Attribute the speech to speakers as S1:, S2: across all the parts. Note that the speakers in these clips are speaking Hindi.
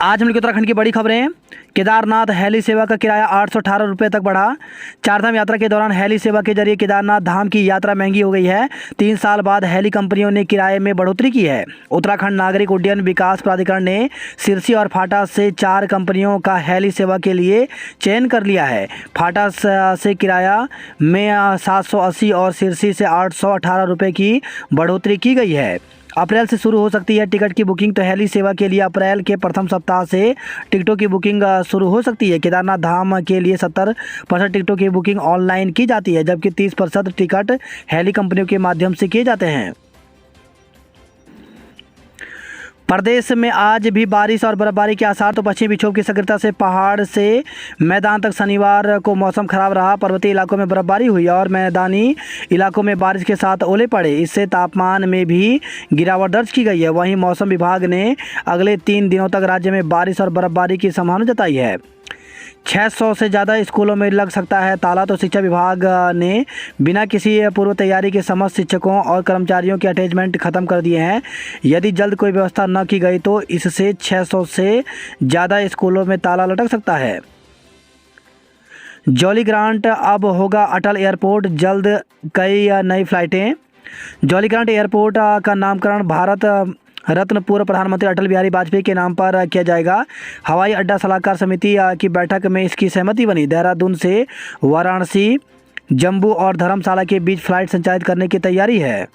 S1: आज हम लोग उत्तराखंड की बड़ी खबरें। केदारनाथ हेली सेवा का किराया 818 रुपये तक बढ़ा। चारधाम यात्रा के दौरान हेली सेवा के जरिए केदारनाथ धाम की यात्रा महंगी हो गई है। 3 साल बाद हेली कंपनियों ने किराए में बढ़ोतरी की है। उत्तराखंड नागरिक उड्डयन विकास प्राधिकरण ने सिरसी और फाटा से 4 कंपनियों का हेली सेवा के लिए चयन कर लिया है। फाटा से किराया में 780 और सिरसी से 818 रुपये की बढ़ोतरी की गई है। अप्रैल से शुरू हो सकती है टिकट की बुकिंग। तो हेली सेवा के लिए अप्रैल के प्रथम सप्ताह से टिकटों की बुकिंग शुरू हो सकती है। केदारनाथ धाम के लिए 70% टिकटों की बुकिंग ऑनलाइन की जाती है, जबकि 30% टिकट हेली कंपनियों के माध्यम से किए जाते हैं। प्रदेश में आज भी बारिश और बर्फबारी के आसार। तो पश्चिमी विक्षोभ की सक्रियता से पहाड़ से मैदान तक शनिवार को मौसम खराब रहा। पर्वतीय इलाकों में बर्फबारी हुई और मैदानी इलाकों में बारिश के साथ ओले पड़े। इससे तापमान में भी गिरावट दर्ज की गई है। वहीं मौसम विभाग ने अगले 3 दिनों तक राज्य में बारिश और बर्फबारी की संभावना जताई है। 600 से ज़्यादा स्कूलों में लग सकता है ताला। तो शिक्षा विभाग ने बिना किसी पूर्व तैयारी के समस्त शिक्षकों और कर्मचारियों के अटैचमेंट ख़त्म कर दिए हैं। यदि जल्द कोई व्यवस्था न की गई तो इससे 600 से ज़्यादा स्कूलों में ताला लटक सकता है। जॉली ग्रांट अब होगा अटल एयरपोर्ट, जल्द कई नई फ़्लाइटें। जॉली ग्रांट एयरपोर्ट का नामकरण भारत रत्न पूर्व प्रधानमंत्री अटल बिहारी वाजपेयी के नाम पर किया जाएगा। हवाई अड्डा सलाहकार समिति की बैठक में इसकी सहमति बनी। देहरादून से वाराणसी, जम्मू और धर्मशाला के बीच फ्लाइट संचालित करने की तैयारी है।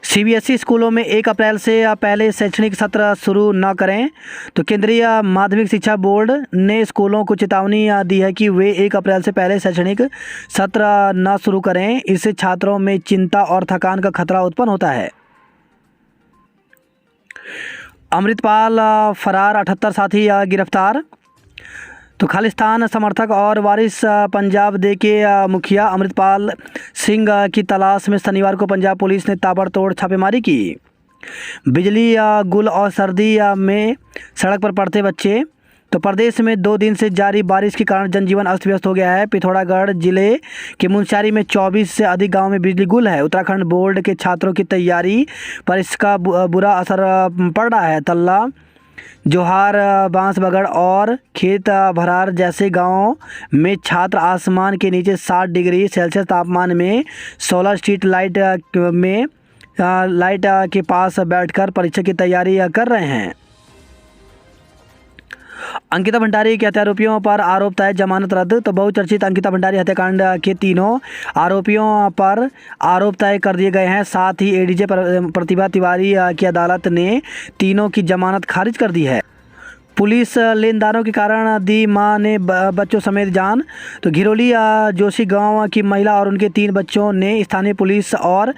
S1: सीबीएसई स्कूलों में 1 अप्रैल से पहले शैक्षणिक सत्र शुरू न करें। तो केंद्रीय माध्यमिक शिक्षा बोर्ड ने स्कूलों को चेतावनी दी है कि वे 1 अप्रैल से पहले शैक्षणिक सत्र न शुरू करें। इससे छात्रों में चिंता और थकान का खतरा उत्पन्न होता है। अमृतपाल फरार, 78 साथी गिरफ्तार। तो खालिस्तान समर्थक और वारिस पंजाब दे के मुखिया अमृतपाल सिंह की तलाश में शनिवार को पंजाब पुलिस ने ताबड़तोड़ छापेमारी की। बिजली गुल और सर्दी में सड़क पर पड़ते बच्चे। तो प्रदेश में 2 दिन से जारी बारिश के कारण जनजीवन अस्त व्यस्त हो गया है। पिथौरागढ़ जिले के मुनस्यारी में 24 से अधिक गांव में बिजली गुल है। उत्तराखंड बोर्ड के छात्रों की तैयारी पर इसका बुरा असर पड़ रहा है। तल्ला, जोहार, बांसबगड़ और खेत भरार जैसे गांवों में छात्र आसमान के नीचे 60 डिग्री सेल्सियस तापमान में 16 स्ट्रीट लाइट के पास बैठकर परीक्षा की तैयारी कर रहे हैं। अंकिता भंडारी के हत्यारोपियों पर आरोप तय, जमानत रद्द। तो बहुचर्चित अंकिता भंडारी हत्याकांड के तीनों आरोपियों पर आरोप तय कर दिए गए हैं। साथ ही एडीजे प्रतिभा तिवारी की अदालत ने तीनों की जमानत खारिज कर दी है। पुलिस लेनदारों के कारण दी मां ने बच्चों समेत जान। तो घिरोली जोशी गांव की महिला और उनके 3 बच्चों ने स्थानीय पुलिस और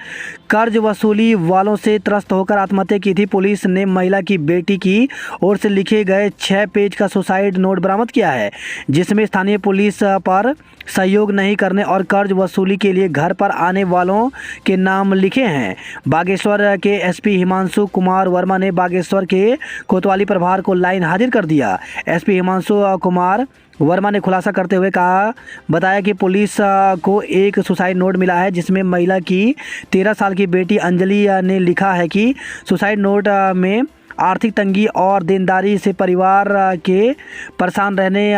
S1: कर्ज वसूली वालों से त्रस्त होकर आत्महत्या की थी। पुलिस ने महिला की बेटी की ओर से लिखे गए 6 पेज का सुसाइड नोट बरामद किया है, जिसमें स्थानीय पुलिस पर सहयोग नहीं करने और कर्ज वसूली के लिए घर पर आने वालों के नाम लिखे हैं। बागेश्वर के एसपी हिमांशु कुमार वर्मा ने बागेश्वर के कोतवाली प्रभार को लाइन हाजिर कर दिया। एसपी हिमांशु कुमार वर्मा ने खुलासा करते हुए बताया कि पुलिस को एक सुसाइड नोट मिला है, जिसमें महिला की 13 साल की बेटी अंजलि ने लिखा है कि सुसाइड नोट में आर्थिक तंगी और देनदारी से परिवार के परेशान रहने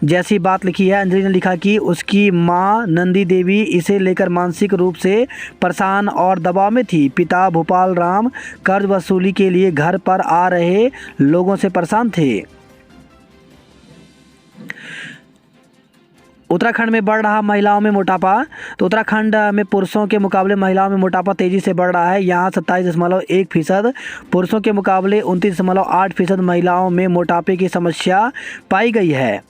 S1: जैसी बात लिखी है। अंजलि ने लिखा कि उसकी मां नंदी देवी इसे लेकर मानसिक रूप से परेशान और दबाव में थी। पिता भोपाल राम कर्ज वसूली के लिए घर पर आ रहे लोगों से परेशान थे। उत्तराखंड में बढ़ रहा महिलाओं में मोटापा। तो उत्तराखंड में पुरुषों के मुकाबले महिलाओं में मोटापा तेज़ी से बढ़ रहा है। यहाँ 27.1% पुरुषों के मुकाबले 29.8% महिलाओं में मोटापे की समस्या पाई गई है।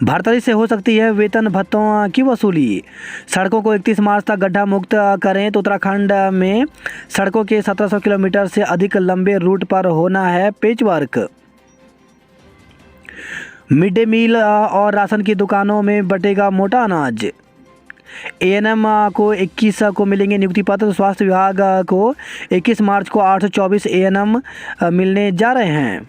S1: भर्ती से हो सकती है वेतन भत्तों की वसूली। सड़कों को 31 मार्च तक गड्ढा मुक्त करें। तो उत्तराखंड में सड़कों के 1700 किलोमीटर से अधिक लंबे रूट पर होना है पेचवर्क। मिड डे मील और राशन की दुकानों में बटेगा मोटा अनाज। एएनएम को 21 को मिलेंगे नियुक्ति पत्र। स्वास्थ्य विभाग को 21 मार्च को 824 एएनएम मिलने जा रहे हैं।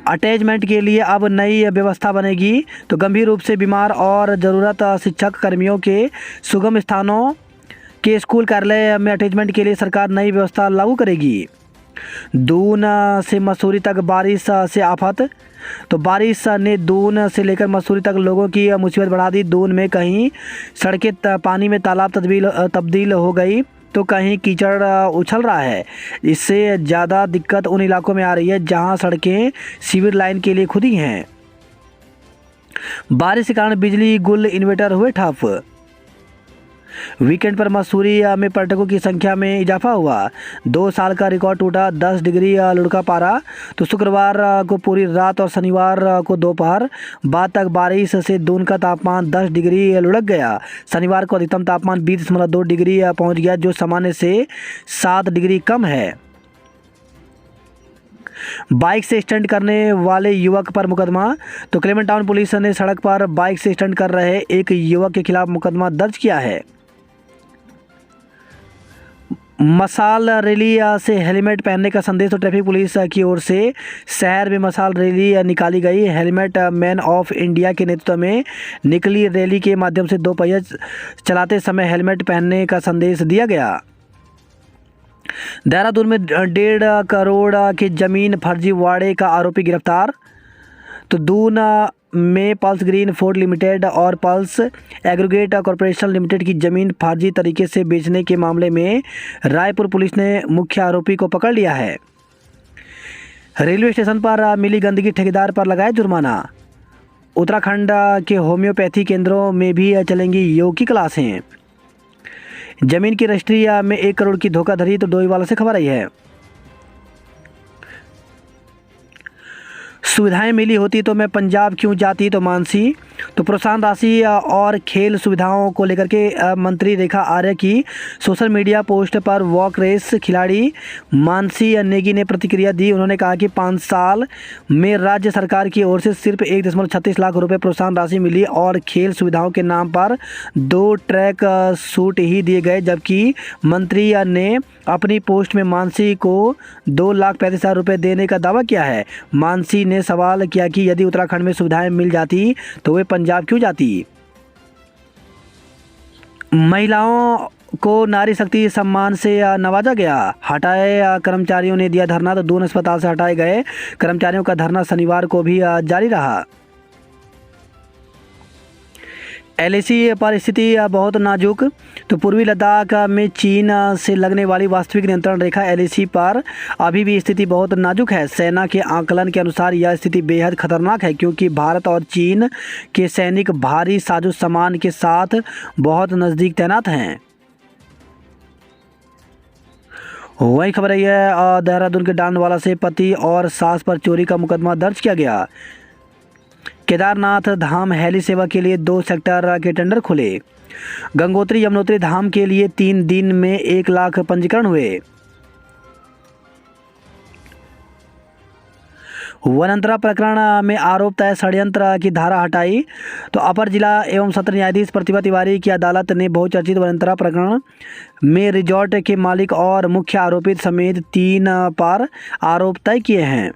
S1: अटैचमेंट के लिए अब नई व्यवस्था बनेगी। तो गंभीर रूप से बीमार और ज़रूरत शिक्षक कर्मियों के सुगम स्थानों के स्कूल कार्यालय में अटैचमेंट के लिए सरकार नई व्यवस्था लागू करेगी। दून से मसूरी तक बारिश से आफत। तो बारिश ने दून से लेकर मसूरी तक लोगों की मुसीबत बढ़ा दी। दून में कहीं सड़कें पानी में तालाब तब्दील हो गई तो कहीं कीचड़ उछल रहा है। इससे ज़्यादा दिक्कत उन इलाकों में आ रही है जहां सड़कें सीवर लाइन के लिए खुदी हैं। बारिश के कारण बिजली गुल इन्वर्टर हुए ठप। वीकेंड पर मसूरी में पर्यटकों की संख्या में इजाफा हुआ। 2 साल का रिकॉर्ड टूटा, 10 डिग्री लुढ़का पारा। तो शुक्रवार को पूरी रात और शनिवार को दोपहर बाद तक बारिश से दून का तापमान 10 डिग्री लुढ़क गया। शनिवार को अधिकतम तापमान 20.2 डिग्री पहुंच गया, जो सामान्य से 7 डिग्री कम है। बाइक से स्टंट करने वाले युवक पर मुकदमा। तो क्लेमेंट टाउन पुलिस ने सड़क पर बाइक से स्टंट कर रहे एक युवक के खिलाफ मुकदमा दर्ज किया है। मसाल रैली से हेलमेट पहनने का संदेश। तो ट्रैफिक पुलिस की ओर से शहर में मसाल रैली निकाली गई। हेलमेट मैन ऑफ इंडिया के नेतृत्व में निकली रैली के माध्यम से 2 पहिया चलाते समय हेलमेट पहनने का संदेश दिया गया। देहरादून में 1.5 करोड़ की जमीन फर्जीवाड़े का आरोपी गिरफ्तार। तो दून में पल्स ग्रीन फूड लिमिटेड और पल्स एग्रीगेट कॉरपोरेशन लिमिटेड की जमीन फर्जी तरीके से बेचने के मामले में रायपुर पुलिस ने मुख्य आरोपी को पकड़ लिया है। रेलवे स्टेशन पर मिली गंदगी, ठेकेदार पर लगाए जुर्माना। उत्तराखंड के होम्योपैथी केंद्रों में भी चलेंगी योग की क्लासें। जमीन की रजिस्ट्री में 1 करोड़ की धोखाधड़ी। तो डोईवाला से खबर आई है। सुविधाएं मिली होती तो मैं पंजाब क्यों जाती। तो मानसी। तो प्रोत्साहन राशि और खेल सुविधाओं को लेकर के मंत्री रेखा आर्य की सोशल मीडिया पोस्ट पर वॉक रेस खिलाड़ी मानसी नेगी ने प्रतिक्रिया दी। उन्होंने कहा कि 5 साल में राज्य सरकार की ओर से सिर्फ 1.36 लाख रुपए प्रोत्साहन राशि मिली और खेल सुविधाओं के नाम पर 2 ट्रैक सूट ही दिए गए, जबकि मंत्री ने अपनी पोस्ट में मानसी को 2,35,000 रुपये देने का दावा किया है। मानसी ने सवाल किया कि यदि उत्तराखंड में सुविधाएं मिल जाती तो वे पंजाब क्यों जाती। महिलाओं को नारी शक्ति सम्मान से नवाजा गया। हटाए कर्मचारियों ने दिया धरना। तो दून अस्पताल से हटाए गए कर्मचारियों का धरना शनिवार को भी जारी रहा। एलएसी पर स्थिति बहुत नाजुक। तो पूर्वी लद्दाख में चीन से लगने वाली वास्तविक नियंत्रण रेखा एलएसी पर अभी भी स्थिति बहुत नाजुक है। सेना के आकलन के अनुसार यह स्थिति बेहद खतरनाक है क्योंकि भारत और चीन के सैनिक भारी साजो सामान के साथ बहुत नज़दीक तैनात हैं। वही खबर है देहरादून के डांडवाला से पति और सास पर चोरी का मुकदमा दर्ज किया गया। केदारनाथ धाम हेली सेवा के लिए 2 सेक्टर के टेंडर खुले। गंगोत्री यमुनोत्री धाम के लिए 3 दिन में 1 लाख पंजीकरण हुए। वनंतरा प्रकरण में आरोप तय षड्यंत्र की धारा हटाई। तो अपर जिला एवं सत्र न्यायाधीश प्रतिभा तिवारी की अदालत ने बहुचर्चित वनंतरा प्रकरण में रिजॉर्ट के मालिक और मुख्य आरोपित समेत 3 पर आरोप तय किए हैं।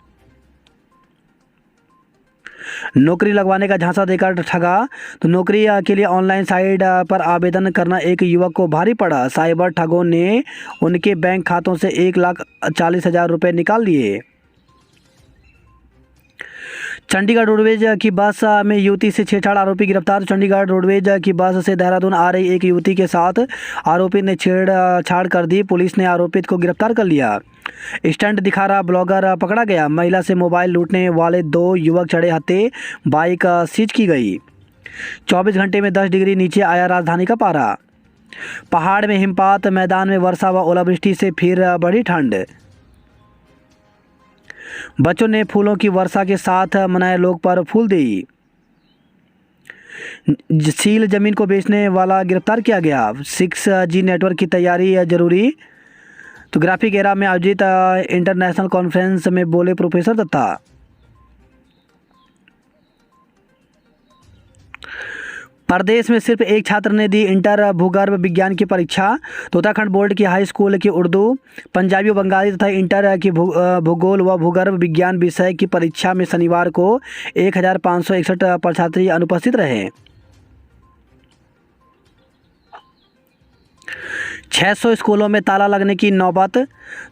S1: नौकरी लगवाने का झांसा देकर ठगा। तो नौकरी के लिए ऑनलाइन साइट पर आवेदन करना एक युवक को भारी पड़ा। साइबर ठगों ने उनके बैंक खातों से 1,40,000 रुपये निकाल लिए। चंडीगढ़ रोडवेज की बस में युवती से छेड़छाड़, आरोपी गिरफ्तार। चंडीगढ़ रोडवेज की बस से देहरादून आ रही एक युवती के साथ आरोपी ने छेड़छाड़ कर दी। पुलिस ने आरोपित को गिरफ्तार कर लिया। स्टंट दिखा रहा ब्लॉगर पकड़ा गया। महिला से मोबाइल लूटने वाले 2 युवक चढ़े हत्थे, बाइक सीज की गई। 24 घंटे में 10 डिग्री नीचे आया राजधानी का पारा। पहाड़ में हिमपात, मैदान में वर्षा व ओलावृष्टि से फिर बढ़ी ठंड। बच्चों ने फूलों की वर्षा के साथ मनाए लोग पर फूलदेई। सील जमीन को बेचने वाला गिरफ्तार किया गया। 6G नेटवर्क की तैयारी जरूरी। तो ग्राफिक एरा में आयोजित इंटरनेशनल कॉन्फ्रेंस में बोले प्रोफेसर दत्ता। प्रदेश में सिर्फ एक छात्र ने दी इंटर भूगर्भ विज्ञान की परीक्षा। तो उत्तराखंड बोर्ड की हाई स्कूल की उर्दू, पंजाबी व बंगाली तथा इंटर की भूगोल व भूगर्भ विज्ञान विषय की परीक्षा में शनिवार को 1,561 परीक्षार्थी अनुपस्थित रहे। 600 स्कूलों में ताला लगने की नौबत।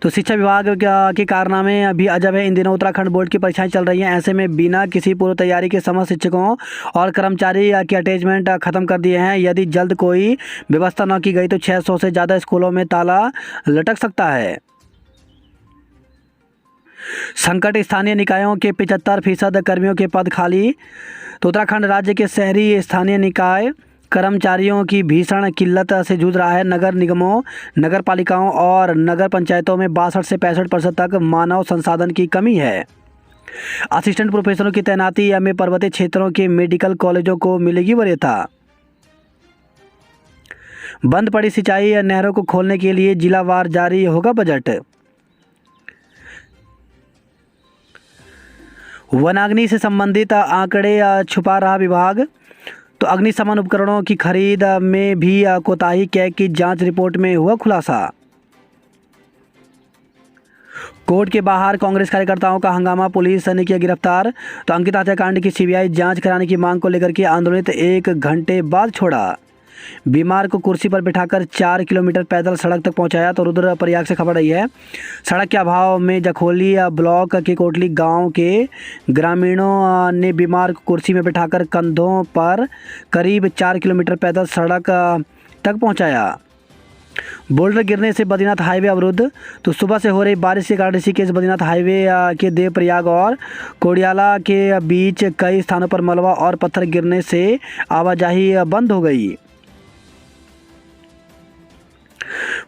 S1: तो शिक्षा विभाग के कारनामे अभी अजब है। इन दिनों उत्तराखंड बोर्ड की परीक्षाएं चल रही हैं। ऐसे में बिना किसी पूर्व तैयारी के समस्त शिक्षकों और कर्मचारी के अटैचमेंट ख़त्म कर दिए हैं। यदि जल्द कोई व्यवस्था न की गई तो 600 से ज़्यादा स्कूलों में ताला लटक सकता है। संकट, स्थानीय निकायों के 75% कर्मियों के पद खाली। तो उत्तराखंड राज्य के शहरी स्थानीय निकाय कर्मचारियों की भीषण किल्लत से जूझ रहा है। नगर निगमों, नगर पालिकाओं और नगर पंचायतों में 62 से 65% तक मानव संसाधन की कमी है। असिस्टेंट प्रोफेसरों की तैनाती में पर्वतीय क्षेत्रों के मेडिकल कॉलेजों को मिलेगी वरीयता। बंद पड़ी सिंचाई नहरों को खोलने के लिए जिलावार जारी होगा बजट। वनाग्नि से संबंधित आंकड़े छुपा रहा विभाग। तो अग्निशमन उपकरणों की खरीद में भी कोताही, कैग की जांच रिपोर्ट में हुआ खुलासा। कोर्ट के बाहर कांग्रेस कार्यकर्ताओं का हंगामा, पुलिस ने किया गिरफ्तार। तो अंकिता हत्याकांड की सीबीआई जांच कराने की मांग को लेकर के आंदोलित 1 घंटे बाद छोड़ा। बीमार को कुर्सी पर बिठाकर 4 किलोमीटर पैदल सड़क तक पहुंचाया। तो रुद्रप्रयाग से खबर रही है। सड़क के अभाव में जखोली ब्लॉक के कोटली गांव के ग्रामीणों ने बीमार को कुर्सी में बिठाकर कंधों पर करीब 4 किलोमीटर पैदल सड़क तक पहुंचाया। बोल्डर गिरने से बद्रीनाथ हाईवे अवरुद्ध। तो सुबह से हो रही बारिश के कारण ऋषिकेश बद्रीनाथ हाईवे के देवप्रयाग और कोडियाला के बीच कई स्थानों पर मलबा और पत्थर गिरने से आवाजाही बंद हो गई।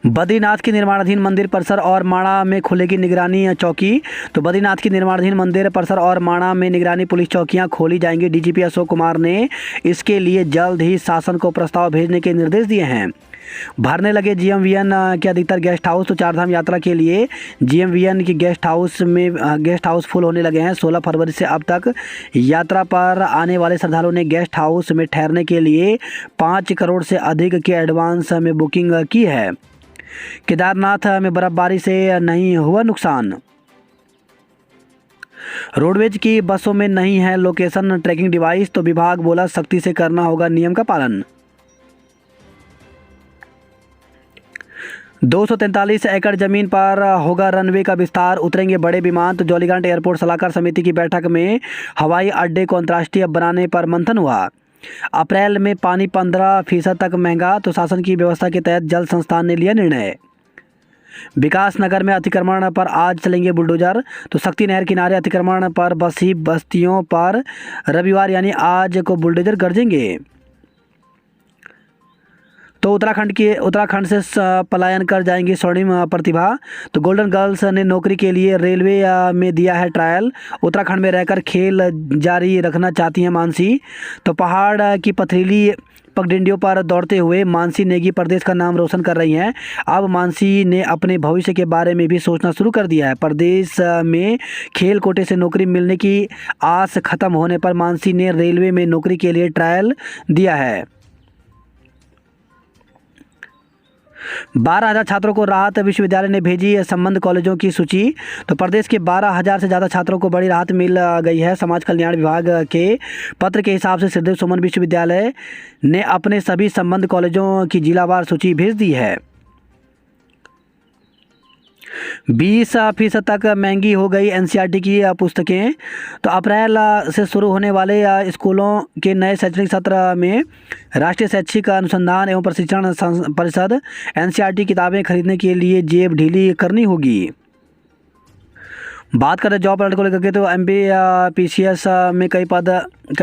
S1: बद्रीनाथ की निर्माणाधीन मंदिर परिसर और माणा में खुलेगी निगरानी चौकी। तो बद्रीनाथ की निर्माणाधीन मंदिर परिसर और माणा में निगरानी पुलिस चौकियां खोली जाएंगी। डीजीपी अशोक कुमार ने इसके लिए जल्द ही शासन को प्रस्ताव भेजने के निर्देश दिए हैं। भरने लगे जीएमवीएन के अधिकतर गेस्ट हाउस। तो चारधाम यात्रा के लिए जीएमवीएन की गेस्ट हाउस फुल होने लगे हैं। 16 फरवरी से अब तक यात्रा पर आने वाले श्रद्धालुओं ने गेस्ट हाउस में ठहरने के लिए 5 करोड़ से अधिक के एडवांस में बुकिंग की है। केदारनाथ में बर्फबारी से नहीं हुआ नुकसान। रोडवेज की बसों में नहीं है लोकेशन ट्रैकिंग डिवाइस। तो विभाग बोला सख्ती से करना होगा नियम का पालन। 243 एकड़ जमीन पर होगा रनवे का विस्तार, उतरेंगे बड़े विमान। तो जौलीग्रांट एयरपोर्ट सलाहकार समिति की बैठक में हवाई अड्डे को अंतर्राष्ट्रीय बनाने पर मंथन हुआ। अप्रैल में पानी 15% तक महंगा। तो शासन की व्यवस्था के तहत जल संस्थान ने लिया निर्णय। विकास नगर में अतिक्रमण पर आज चलेंगे बुलडोजर। तो शक्ति नहर किनारे अतिक्रमण पर बसी बस्तियों पर रविवार यानी आज को बुलडोजर गरजेंगे। तो उत्तराखंड से पलायन कर जाएंगी स्वर्णिम प्रतिभा। तो गोल्डन गर्ल्स ने नौकरी के लिए रेलवे में दिया है ट्रायल। उत्तराखंड में रहकर खेल जारी रखना चाहती हैं मानसी। तो पहाड़ की पथरीली पगडंडियों पर दौड़ते हुए मानसी नेगी प्रदेश का नाम रोशन कर रही हैं। अब मानसी ने अपने भविष्य के बारे में भी सोचना शुरू कर दिया है। प्रदेश में खेल कोटे से नौकरी मिलने की आस खत्म होने पर मानसी ने रेलवे में नौकरी के लिए ट्रायल दिया है। 12,000 छात्रों को राहत, विश्वविद्यालय ने भेजी संबद्ध कॉलेजों की सूची। तो प्रदेश के 12,000 से ज़्यादा छात्रों को बड़ी राहत मिल गई है। समाज कल्याण विभाग के पत्र के हिसाब से श्रीदेव सुमन विश्वविद्यालय ने अपने सभी संबद्ध कॉलेजों की जिलावार सूची भेज दी है। 20% तक महंगी हो गई एनसीईआरटी की पुस्तकें। तो अप्रैल से शुरू होने वाले स्कूलों के नए शैक्षणिक सत्र में राष्ट्रीय शैक्षिक अनुसंधान एवं प्रशिक्षण परिषद एनसीईआरटी किताबें खरीदने के लिए जेब ढीली करनी होगी। बात करें जॉब अलर्ट को लेकर के, तो एमपी पीसीएस में कई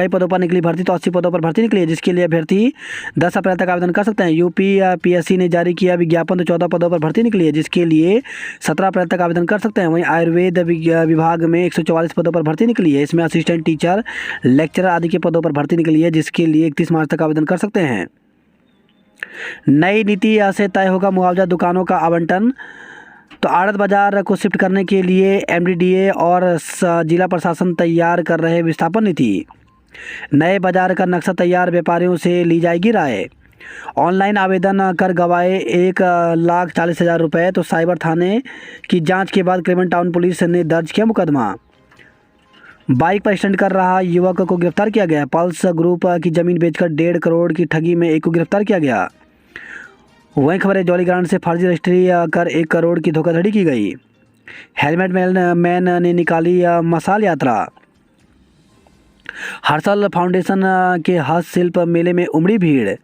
S1: पदों पर निकली भर्ती। तो 80 पदों पर भर्ती निकली है, जिसके लिए अभ्यर्थी 10 अप्रैल तक आवेदन कर सकते हैं। यूपी पीएससी ने जारी किया विज्ञापन। तो 14 पदों पर भर्ती निकली है, जिसके लिए 17 अप्रैल तक आवेदन कर सकते हैं। वहीं आयुर्वेद विभाग में 144 पदों पर भर्ती निकली है। इसमें असिस्टेंट टीचर, लेक्चरर आदि के पदों पर भर्ती निकली है, जिसके लिए 31 मार्च तक आवेदन कर सकते हैं। नई नीति से तय होगा मुआवजा दुकानों का आवंटन। तो आड़त बाजार को शिफ्ट करने के लिए एमडीडीए और जिला प्रशासन तैयार कर रहे विस्थापन नीति। नए बाजार का नक्शा तैयार, व्यापारियों से ली जाएगी राय। ऑनलाइन आवेदन कर गवाए 1,40,000 रुपये। तो साइबर थाने की जांच के बाद क्लेमेंट टाउन पुलिस ने दर्ज किया मुकदमा। बाइक पर स्टंट कर रहा युवक को गिरफ्तार किया गया। पल्स ग्रुप की जमीन बेचकर 1.5 करोड़ की ठगी में एक को गिरफ्तार किया गया। वहीं खबर है जॉलीग्रांट से फर्जी रजिस्ट्री कर 1 करोड़ की धोखाधड़ी की गई। हेलमेट मैन ने निकाली मसाल यात्रा। हर्षल फाउंडेशन के हस्तशिल्प मेले में उमड़ी भीड़।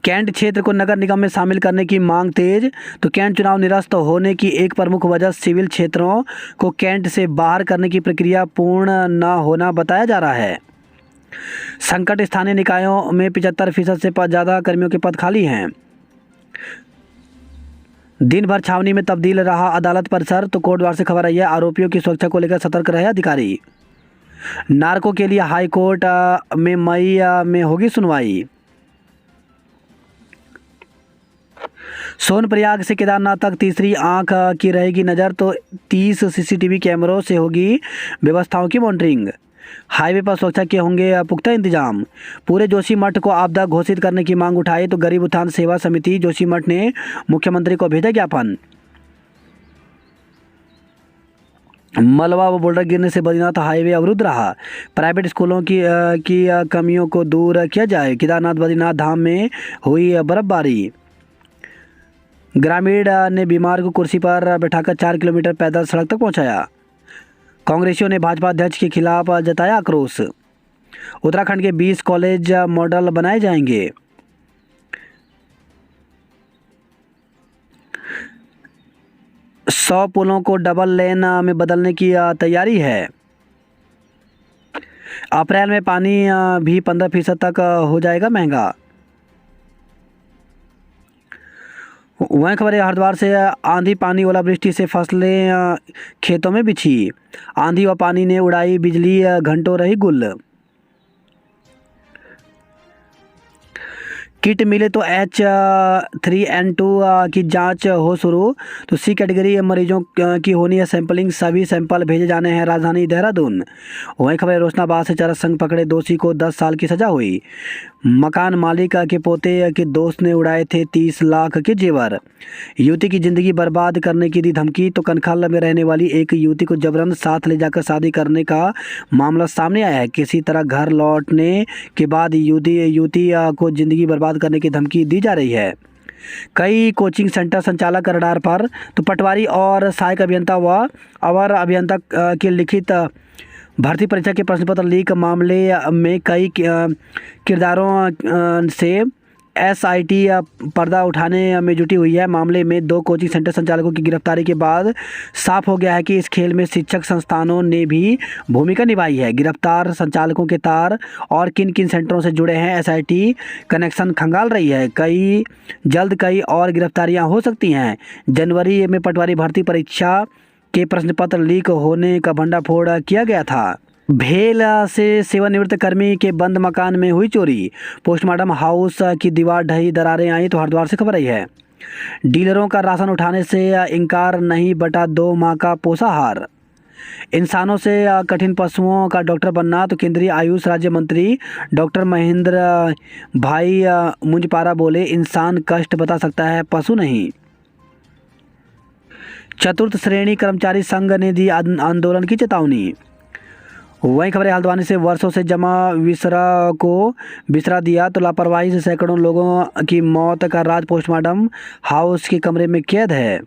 S1: कैंट क्षेत्र को नगर निगम में शामिल करने की मांग तेज। तो कैंट चुनाव निरस्त होने की एक प्रमुख वजह सिविल क्षेत्रों को कैंट से बाहर करने की प्रक्रिया पूर्ण न होना बताया जा रहा है। संकट स्थानीय निकायों में 75% से ज़्यादा कर्मियों के पद खाली हैं। दिन भर छावनी में तब्दील रहा अदालत परिसर। तो कोटद्वार से खबर आई है, आरोपियों की सुरक्षा को लेकर सतर्क रहे अधिकारी। नार्को के लिए हाई कोर्ट में मई में होगी सुनवाई। सोनप्रयाग से केदारनाथ तक तीसरी आंख की रहेगी नज़र। तो 30 सीसीटीवी कैमरों से होगी व्यवस्थाओं की मॉनिटरिंग। हाईवे पर सुरक्षा के होंगे पुख्ता इंतजाम। पूरे जोशीमठ को आपदा घोषित करने की मांग उठाई। तो गरीब उत्थान सेवा समिति जोशीमठ ने मुख्यमंत्री को भेजा ज्ञापन। मलबा व बोल्डर गिरने से बद्रीनाथ हाईवे अवरुद्ध रहा। प्राइवेट स्कूलों की कमियों को दूर किया जाए। केदारनाथ बद्रीनाथ धाम में हुई बर्फबारी। ग्रामीण ने बीमार को कुर्सी पर बैठाकर 4 किलोमीटर पैदल सड़क तक पहुंचाया। कांग्रेसियों ने भाजपा अध्यक्ष के खिलाफ जताया आक्रोश। उत्तराखंड के 20 कॉलेज मॉडल बनाए जाएंगे। सौ पुलों को डबल लेन में बदलने की तैयारी है। अप्रैल में पानी भी 15% तक हो जाएगा महंगा। वहीं खबर है हरिद्वार से आंधी पानी ओलावृष्टि से फसलें खेतों में बिछी। आंधी व पानी ने उड़ाई बिजली, घंटों रही गुल। किट मिले तो H3N2 की जांच हो शुरू। तो C कैटेगरी मरीजों की होनी है सैंपलिंग। सभी सैंपल भेजे जाने हैं राजधानी देहरादून। वहीं खबर है रोशनाबाद से चरस संघ पकड़े दोषी को 10 साल की सजा हुई। मकान मालिक के पोते के दोस्त ने उड़ाए थे 30 लाख के जेवर। युवती की जिंदगी बर्बाद करने की दी धमकी। तो कनखल में रहने वाली एक युवती को जबरन साथ ले जाकर शादी करने का मामला सामने आया है। किसी तरह घर लौटने के बाद युवती को जिंदगी बर्बाद करने की धमकी दी जा रही है। कई कोचिंग सेंटर संचालक रडार पर। तो पटवारी और सहायक अभियंता व अवर अभियंता की लिखित भर्ती परीक्षा के प्रश्न पत्र लीक मामले में कई किरदारों से SIT पर्दा उठाने में जुटी हुई है। मामले में 2 कोचिंग सेंटर संचालकों की गिरफ्तारी के बाद साफ हो गया है कि इस खेल में शिक्षक संस्थानों ने भी भूमिका निभाई है। गिरफ्तार संचालकों के तार और किन किन सेंटरों से जुड़े हैं SIT कनेक्शन खंगाल रही है। जल्द कई और गिरफ्तारियां हो सकती हैं। जनवरी में पटवारी भर्ती परीक्षा के प्रश्न पत्र लीक होने का भंडाफोड़ किया गया था। भेल से सेवानिवृत्त कर्मी के बंद मकान में हुई चोरी। पोस्टमार्टम हाउस की दीवार ढही, दरारें आई। तो हरिद्वार से खबर आई है डीलरों का राशन उठाने से इनकार नहीं, बटा 2 माह का पोषाहार। इंसानों से कठिन पशुओं का डॉक्टर बनना। तो केंद्रीय आयुष राज्य मंत्री डॉक्टर महेंद्र भाई मुंजपारा बोले, इंसान कष्ट बता सकता है, पशु नहीं। चतुर्थ श्रेणी कर्मचारी संघ ने दी आंदोलन की चेतावनी। वहीं खबर है हल्द्वानी से वर्षों से जमा विसरा को बिसरा दिया। तो लापरवाही से सैकड़ों लोगों की मौत का राज पोस्टमार्टम हाउस के कमरे में कैद है।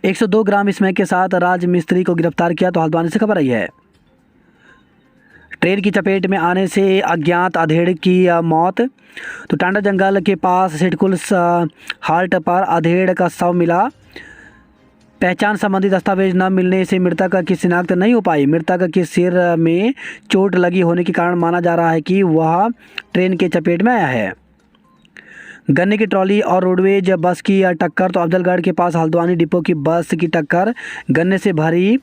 S1: 102 ग्राम स्मैक के साथ राज मिस्त्री को गिरफ्तार किया। तो हल्द्वानी से खबर आई है ट्रेन की चपेट में आने से अज्ञात अधेड़ की मौत। तो टांडा जंगल के पास सिडकुल हाल्ट पर अधेड़ का शव मिला। पहचान संबंधी दस्तावेज न मिलने से मृतक की शिनाख्त नहीं हो पाई। मृतक के सिर में चोट लगी होने के कारण माना जा रहा है कि वह ट्रेन के चपेट में आया है। गन्ने की ट्रॉली और रोडवेज बस की टक्कर। तो अफजलगढ़ के पास हल्द्वानी डिपो की बस की टक्कर गन्ने से भरी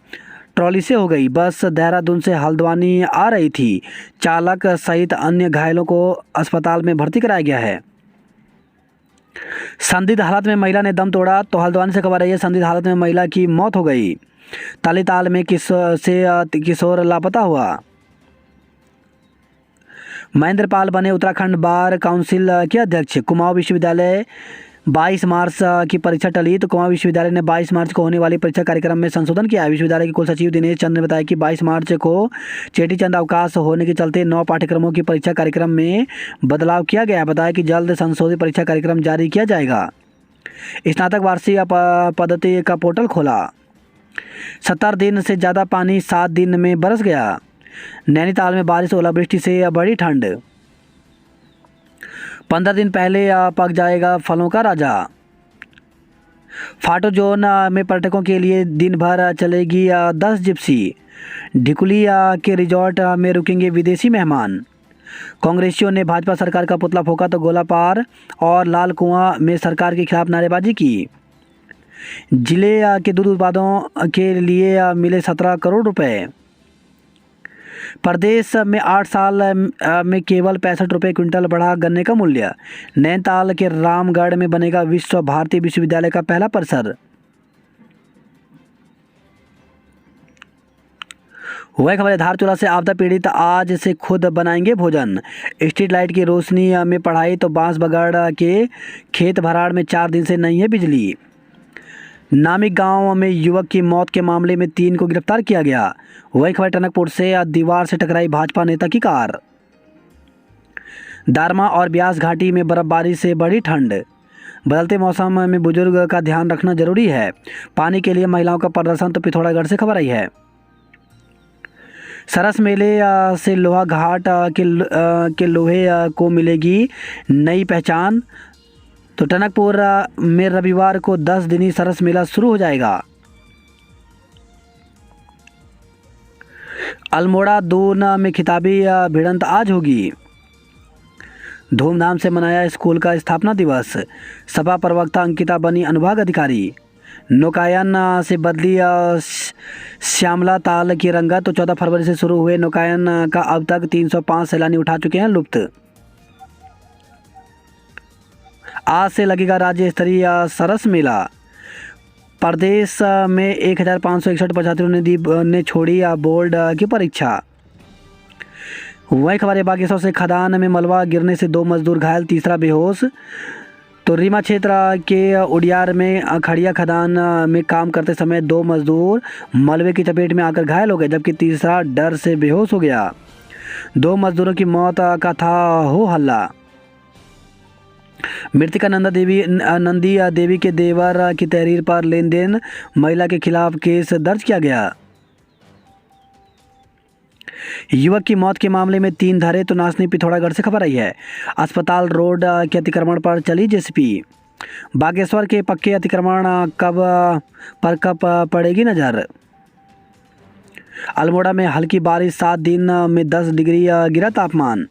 S1: ट्रॉली से हो गई। बस देहरादून से हल्द्वानी आ रही थी। चालक सहित अन्य घायलों को अस्पताल में भर्ती कराया गया है। संदिग्ध हालत में महिला ने दम तोड़ा। तो हल्द्वानी से खबर आई है संदिग्ध हालत में महिला की मौत हो गई। तालीताल में किशोर लापता हुआ। महेंद्र पाल बने उत्तराखंड बार काउंसिल के अध्यक्ष। कुमाऊं विश्वविद्यालय 22 मार्च की परीक्षा टली तो कुमाऊं विश्वविद्यालय ने 22 मार्च को होने वाली परीक्षा कार्यक्रम में संशोधन किया है। विश्वविद्यालय के कुलसचिव दिनेश चंद ने बताया कि 22 मार्च को चेटीचंद अवकाश होने के चलते 9 पाठ्यक्रमों की परीक्षा कार्यक्रम में बदलाव किया गया है। बताया कि जल्द संशोधित परीक्षा कार्यक्रम जारी किया जाएगा। स्नातक वार्षिक पद्धति का पोर्टल खोला। 70 दिन से ज़्यादा पानी 7 दिन में बरस गया। नैनीताल में बारिश ओलावृष्टि से बढ़ी ठंड। 15 दिन पहले पक जाएगा फलों का राजा। फाटो जोन में पर्यटकों के लिए दिन भर चलेगी 10 जिप्सी। ढिकुली के रिजॉर्ट में रुकेंगे विदेशी मेहमान। कांग्रेसियों ने भाजपा सरकार का पुतला फूंका तो गोला पार और लाल कुआं में सरकार के खिलाफ नारेबाजी की। जिले के दूध उत्पादों के लिए मिले 17 करोड़ रुपए। प्रदेश में 8 साल में केवल 65 रुपये क्विंटल बढ़ा गन्ने का मूल्य। नैनीताल के रामगढ़ में बनेगा विश्व भारती विश्वविद्यालय का पहला परिसर। वह खबर है धारचूला से आपदा पीड़ित आज से खुद बनाएंगे भोजन। स्ट्रीट लाइट की रोशनी में पढ़ाई तो बांसबगड़ के खेत भराड़ में 4 दिन से नहीं है बिजली। नामिक गांव में युवक की मौत के मामले में 3 को गिरफ्तार किया गया। वही खबर टनकपुर से दीवार से टकराई भाजपा नेता की कार। दारमा और ब्यास घाटी में बर्फबारी से बढ़ी ठंड। बदलते मौसम में बुजुर्ग का ध्यान रखना जरूरी है। पानी के लिए महिलाओं का प्रदर्शन तो पिथौरागढ़ से खबर आई है। सरस मेले से लोहा घाट के लोहे को मिलेगी नई पहचान। तो टनकपुर में रविवार को 10 दिनी सरस मेला शुरू हो जाएगा। अल्मोड़ा दून में खिताबी भिड़ंत आज होगी। धूमधाम से मनाया स्कूल का स्थापना दिवस। सपा प्रवक्ता अंकिता बनी अनुभाग अधिकारी। नौकायन से बदली श्यामला ताल की रंगत। तो 14 फरवरी से शुरू हुए नौकायन का अब तक 305 सैलानी उठा चुके हैं लुप्त। आज से लगेगा राज्य स्तरीय सरस मेला। प्रदेश में 1561 परीक्षार्थियों ने छोड़ी बोर्ड की परीक्षा। वही खबर है बागेश्वर से खदान में मलबा गिरने से 2 मजदूर घायल, तीसरा बेहोश। तो रीमा क्षेत्र के उडियार में खड़िया खदान में काम करते समय 2 मजदूर मलबे की चपेट में आकर घायल हो गए, जबकि तीसरा डर से बेहोश हो गया। 2 मजदूरों की मौत का था हो हल्ला। मृतिका नंदी देवी के देवर की तहरीर पर लेन देन, महिला के खिलाफ केस दर्ज किया गया। युवक की मौत के मामले में 3 धारे। तो नासनी पिथौरागढ़ से खबर आई है। अस्पताल रोड के अतिक्रमण पर चली जेसीबी। बागेश्वर के पक्के अतिक्रमण कब पड़ेगी नजर। अल्मोड़ा में हल्की बारिश, 7 दिन में 10 डिग्री गिरा तापमान।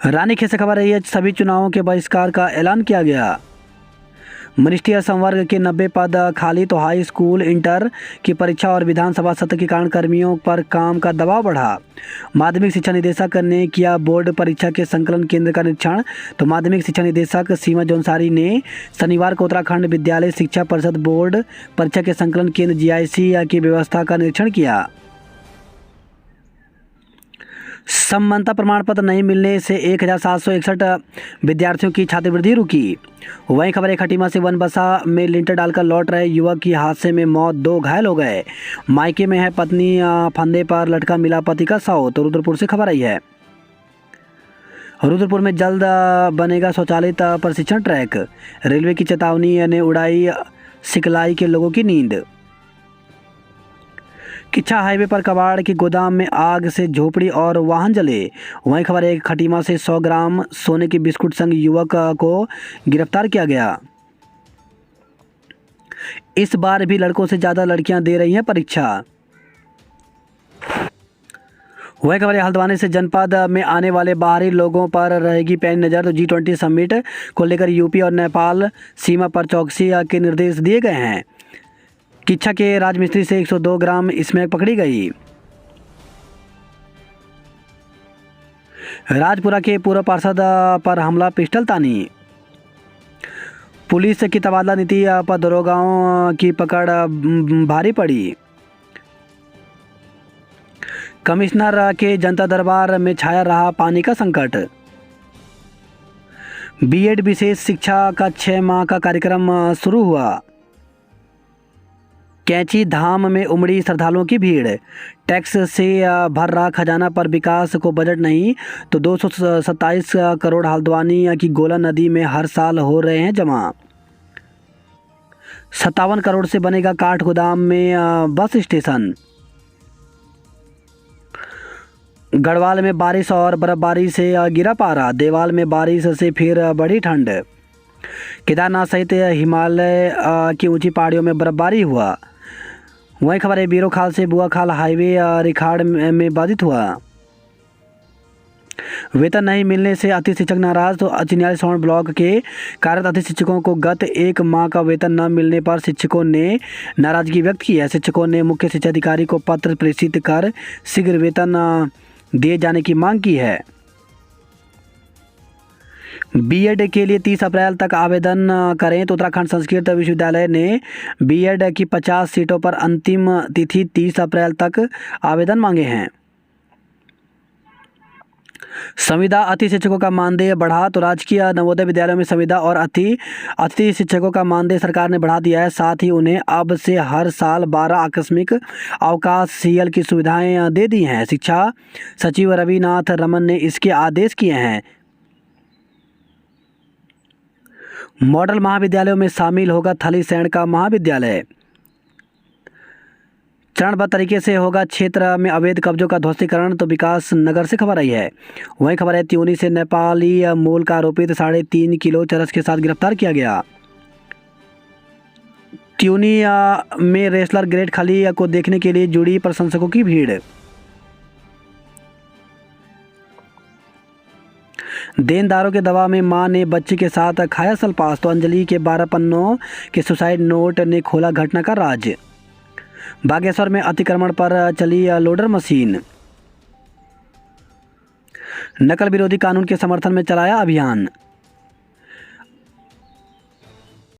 S1: रानीखेत से खबर रही है सभी चुनावों के बहिष्कार का ऐलान किया गया। मिनिस्ट्रियल संवर्ग के 90 पद खाली। तो हाई स्कूल इंटर की परीक्षा और विधानसभा सत्र के कारण कर्मियों पर काम का दबाव बढ़ा। माध्यमिक शिक्षा निदेशक ने किया बोर्ड परीक्षा के संकलन केंद्र का निरीक्षण। तो माध्यमिक शिक्षा निदेशक सीमा जौनसारी ने शनिवार को उत्तराखंड विद्यालय शिक्षा परिषद बोर्ड परीक्षा के संकलन केंद्र जीआईसी की व्यवस्था का निरीक्षण किया। समानता प्रमाण पत्र नहीं मिलने से 1761 विद्यार्थियों की छात्रवृत्ति रुकी। वहीं खबर है खटीमा से बनबसा में लिंटर डालकर लौट रहे युवक की हादसे में मौत, 2 घायल हो गए। मायके में है पत्नी, फंदे पर लटका मिला पति का शव। तो रुद्रपुर से खबर आई है। रुद्रपुर में जल्द बनेगा शौचालय प्रशिक्षण ट्रैक। रेलवे की चेतावनी ने उड़ाई सिकलाई के लोगों की नींद। किच्छा हाईवे पर कबाड़ के गोदाम में आग से झोपड़ी और वाहन जले। वहीं खबर है खटीमा से 100 ग्राम सोने के बिस्कुट संग युवक को गिरफ्तार किया गया। इस बार भी लड़कों से ज़्यादा लड़कियां दे रही हैं परीक्षा। वही खबर है हल्द्वानी से जनपद में आने वाले बाहरी लोगों पर रहेगी पैनी नज़र। तो G20 समिट को लेकर यूपी और नेपाल सीमा पर चौकसी के निर्देश दिए गए हैं। किच्छा के राजमिस्त्री से 102 ग्राम स्मैक पकड़ी गई। राजपुरा के पूर्व पार्षद पर हमला, पिस्टल तानी। पुलिस की तबादला नीति पर दरोगाओं की पकड़ भारी पड़ी। कमिश्नर के जनता दरबार में छाया रहा पानी का संकट। बीएड विशेष शिक्षा का 6 माह का कार्यक्रम शुरू हुआ। कैंची धाम में उमड़ी श्रद्धालुओं की भीड़। टैक्स से भर रहा खजाना पर विकास को बजट नहीं तो 227 करोड़ हल्द्वानी की गोला नदी में हर साल हो रहे हैं जमा। 57 करोड़ से बनेगा काठ गोदाम में बस स्टेशन। गढ़वाल में बारिश और बर्फबारी से गिरा पारा। देवाल में बारिश से फिर बढ़ी ठंड। केदारनाथ सहित हिमालय की ऊंची पहाड़ियों में बर्फबारी हुआ। वही खबर है बीरो खाल से बुआ खाल हाईवे रिखाड़ में बाधित हुआ। वेतन नहीं मिलने से अति शिक्षक नाराज। तो चिन्याली सोन ब्लॉक के कार्यरत अति शिक्षकों को गत 1 माह का वेतन न मिलने पर शिक्षकों ने नाराजगी व्यक्त की है। शिक्षकों ने मुख्य शिक्षा अधिकारी को पत्र प्रेषित कर शीघ्र वेतन दिए जाने की मांग की है। बीएड के लिए 30 अप्रैल तक आवेदन करें। तो उत्तराखंड संस्कृत विश्वविद्यालय ने बीएड की 50 सीटों पर अंतिम तिथि 30 अप्रैल तक आवेदन मांगे हैं। संविदा अतिथि शिक्षकों का मानदेय बढ़ा। तो राजकीय नवोदय विद्यालयों में संविदा और अतिथि शिक्षकों का मानदेय सरकार ने बढ़ा दिया है। साथ ही उन्हें अब से हर साल 12 आकस्मिक अवकाश सीएल की सुविधाएं दे दी हैं। शिक्षा सचिव रविनाथ रमन ने इसके आदेश किए हैं। मॉडल महाविद्यालयों में शामिल होगा थलीसैंण का महाविद्यालय। चरणबद्ध तरीके से होगा क्षेत्र में अवैध कब्जों का ध्वस्तीकरण। तो विकास नगर से खबर आई है। वहीं खबर है त्यूनी से नेपाली मूल का आरोपित 3.5 किलो चरस के साथ गिरफ्तार किया गया। त्यूनी में रेसलर ग्रेट खली को देखने के लिए जुड़ी प्रशंसकों की भीड़। देनदारों के दबाव में मां ने बच्चे के साथ खाया सल्पास। तो अंजलि के 12 पन्नों के सुसाइड नोट ने खोला घटना का राज। बागेश्वर में अतिक्रमण पर चली लोडर मशीन। नकल विरोधी कानून के समर्थन में चलाया अभियान।